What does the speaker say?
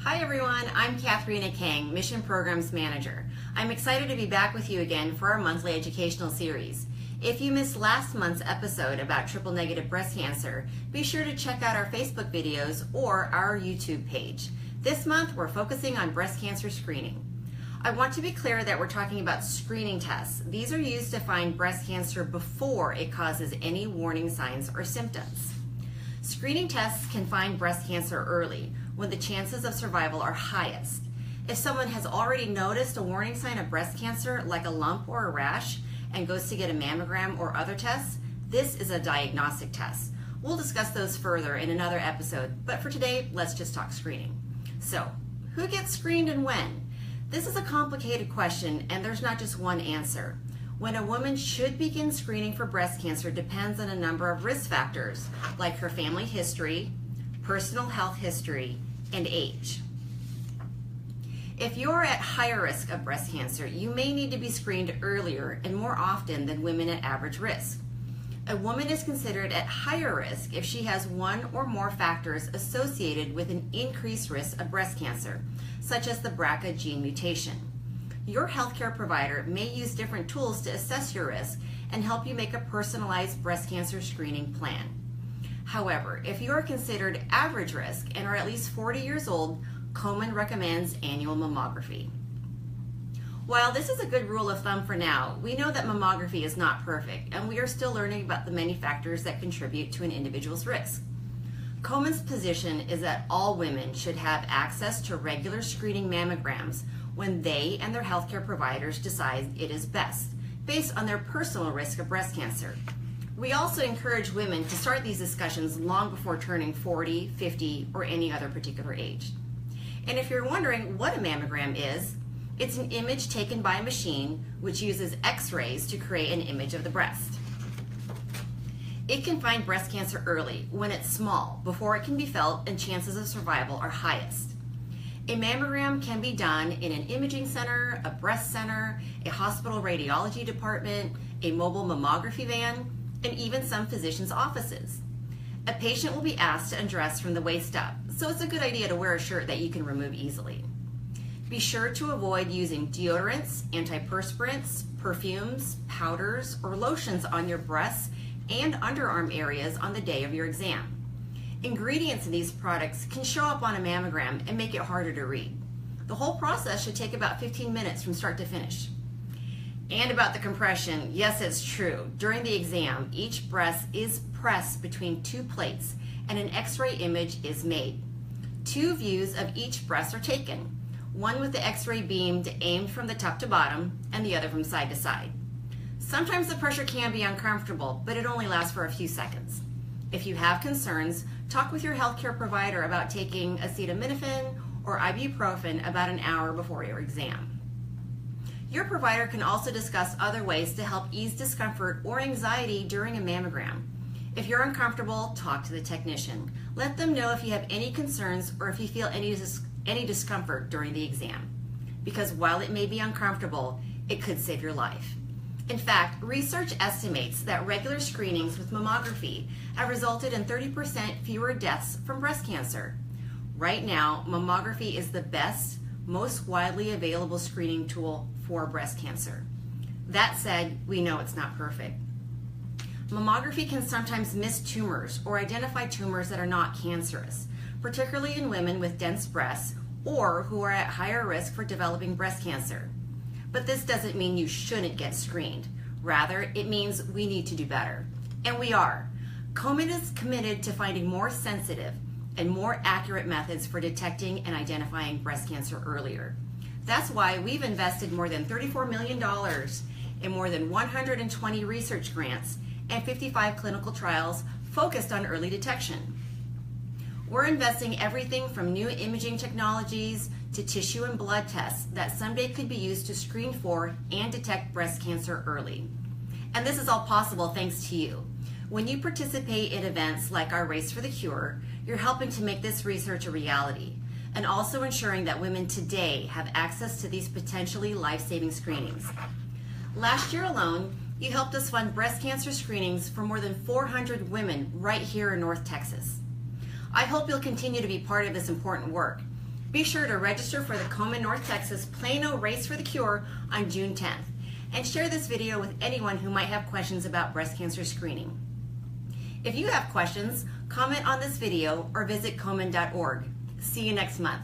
Hi everyone, I'm Katharina Kang, Mission Programs Manager. I'm excited to be back with you again for our monthly educational series. If you missed last month's episode about triple-negative breast cancer, be sure to check out our Facebook videos or our YouTube page. This month we're focusing on breast cancer screening. I want to be clear that we're talking about screening tests. These are used to find breast cancer before it causes any warning signs or symptoms. Screening tests can find breast cancer early, when the chances of survival are highest. If someone has already noticed a warning sign of breast cancer, like a lump or a rash, and goes to get a mammogram or other tests, this is a diagnostic test. We'll discuss those further in another episode, but for today, let's just talk screening. So, who gets screened and when? This is a complicated question, and there's not just one answer. When a woman should begin screening for breast cancer depends on a number of risk factors, like her family history, personal health history, and age. If you're at higher risk of breast cancer, you may need to be screened earlier and more often than women at average risk. A woman is considered at higher risk if she has one or more factors associated with an increased risk of breast cancer, such as the BRCA gene mutation. Your healthcare provider may use different tools to assess your risk and help you make a personalized breast cancer screening plan. However, if you are considered average risk and are at least 40 years old, Komen recommends annual mammography. While this is a good rule of thumb for now, we know that mammography is not perfect, and we are still learning about the many factors that contribute to an individual's risk. Komen's position is that all women should have access to regular screening mammograms when they and their healthcare providers decide it is best, based on their personal risk of breast cancer. We also encourage women to start these discussions long before turning 40, 50, or any other particular age. And if you're wondering what a mammogram is, it's an image taken by a machine which uses X-rays to create an image of the breast. It can find breast cancer early, when it's small, before it can be felt and chances of survival are highest. A mammogram can be done in an imaging center, a breast center, a hospital radiology department, a mobile mammography van, and even some physicians' offices. A patient will be asked to undress from the waist up, so it's a good idea to wear a shirt that you can remove easily. Be sure to avoid using deodorants, antiperspirants, perfumes, powders, or lotions on your breasts and underarm areas on the day of your exam. Ingredients in these products can show up on a mammogram and make it harder to read. The whole process should take about 15 minutes from start to finish. And about the compression, yes, it's true. During the exam, each breast is pressed between two plates and an X-ray image is made. Two views of each breast are taken, one with the X-ray beam aimed from the top to bottom and the other from side to side. Sometimes the pressure can be uncomfortable, but it only lasts for a few seconds. If you have concerns, talk with your healthcare provider about taking acetaminophen or ibuprofen about an hour before your exam. Your provider can also discuss other ways to help ease discomfort or anxiety during a mammogram. If you're uncomfortable, talk to the technician. Let them know if you have any concerns or if you feel any discomfort during the exam. Because while it may be uncomfortable, it could save your life. In fact, research estimates that regular screenings with mammography have resulted in 30% fewer deaths from breast cancer. Right now, mammography is the best, most widely available screening tool for breast cancer. That said, we know it's not perfect. Mammography can sometimes miss tumors or identify tumors that are not cancerous, particularly in women with dense breasts or who are at higher risk for developing breast cancer. But this doesn't mean you shouldn't get screened. Rather, it means we need to do better. And we are. Komen is committed to finding more sensitive and more accurate methods for detecting and identifying breast cancer earlier. That's why we've invested more than $34 million in more than 120 research grants and 55 clinical trials focused on early detection. We're investing everything from new imaging technologies to tissue and blood tests that someday could be used to screen for and detect breast cancer early. And this is all possible thanks to you. When you participate in events like our Race for the Cure, you're helping to make this research a reality, and also ensuring that women today have access to these potentially life-saving screenings. Last year alone, you helped us fund breast cancer screenings for more than 400 women right here in North Texas. I hope you'll continue to be part of this important work. Be sure to register for the Komen, North Texas Plano Race for the Cure on June 10th. And share this video with anyone who might have questions about breast cancer screening. If you have questions, comment on this video or visit komen.org. See you next month.